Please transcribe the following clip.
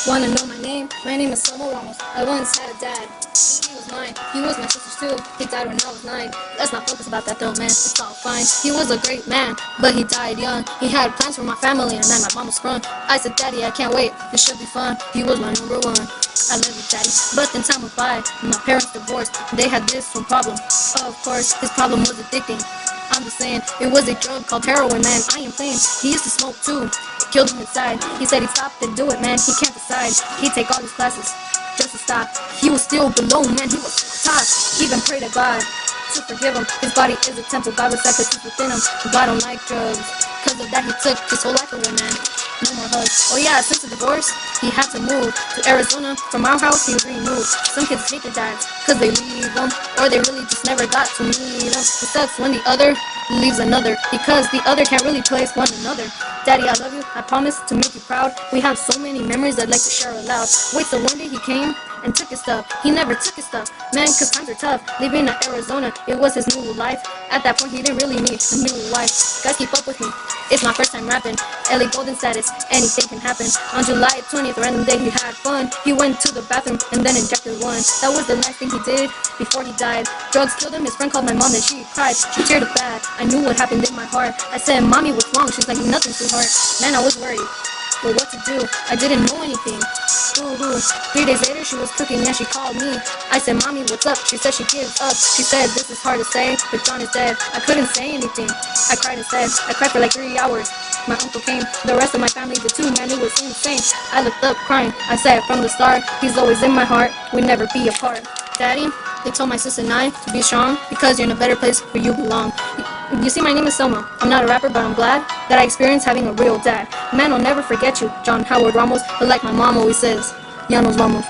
Wanna know my name? My name is Selma Ramos. I once had a dad. He was mine. He was my sister's too. He died when I was 9. Let's not focus about that though, man. It's all fine. He was a great man, but he died young. He had plans for my family, and then my mom was sprung. I said, Daddy, I can't wait. This should be fun. He was my number one. I love you, Daddy. But then time went by. My parents divorced. They had this one problem. Of course, his problem was addicting. I'm just saying, it was a drug called heroin, man. I ain't playing. He used to smoke too. It killed him inside. He said he'd stop and do it, man. He can't decide. He'd take all these classes just to stop. He was still below, man. He was top. Even pray to God to forgive him. His body is a temple. God was sacrificed within him. But I don't like drugs. Cause of that, he took his whole life away, man. No more hugs. Oh yeah, since the divorce, he had to move to Arizona. From our house, he removed. Some kids hate their dads cause they leave them, or they really just never got to meet them. It sucks when the other leaves another, because the other can't really place one another. Daddy, I love you. I promise to make you proud. We have so many memories I'd like to share aloud. Wait, so one day he came and took his stuff. He never took his stuff, man, cause times are tough. Leaving Arizona, it was his new life. At that point, he didn't really need a new wife. Guys, keep up with me. It's my first time rapping. LA Golden status, anything can happen. On July 20th, random day, he had fun. He went to the bathroom and then injected one. That was the last thing he did before he died. Drugs killed him. His friend called my mom and she cried. She teared up bad. I knew what happened in my heart. I said, Mommy, what's wrong? She's like, nothing, sweetheart. Man, I was worried. But what to do? I didn't know anything. Ooh. 3 days later, she was cooking and she called me. I said, Mommy, what's up? She said she gives up. She said, this is hard to say, but John is dead. I couldn't say anything. I cried instead. I cried for like 3 hours. My uncle came. The rest of my family did too, man. It was insane. I looked up crying. I said from the start, he's always in my heart. We'd never be apart. Daddy, they told my sister and I to be strong because you're in a better place where you belong. You see, my name is Selma. I'm not a rapper, but I'm glad that I experienced having a real dad. Man, I'll never forget you, John Howard Ramos. But like my mom always says, ya nos vamos.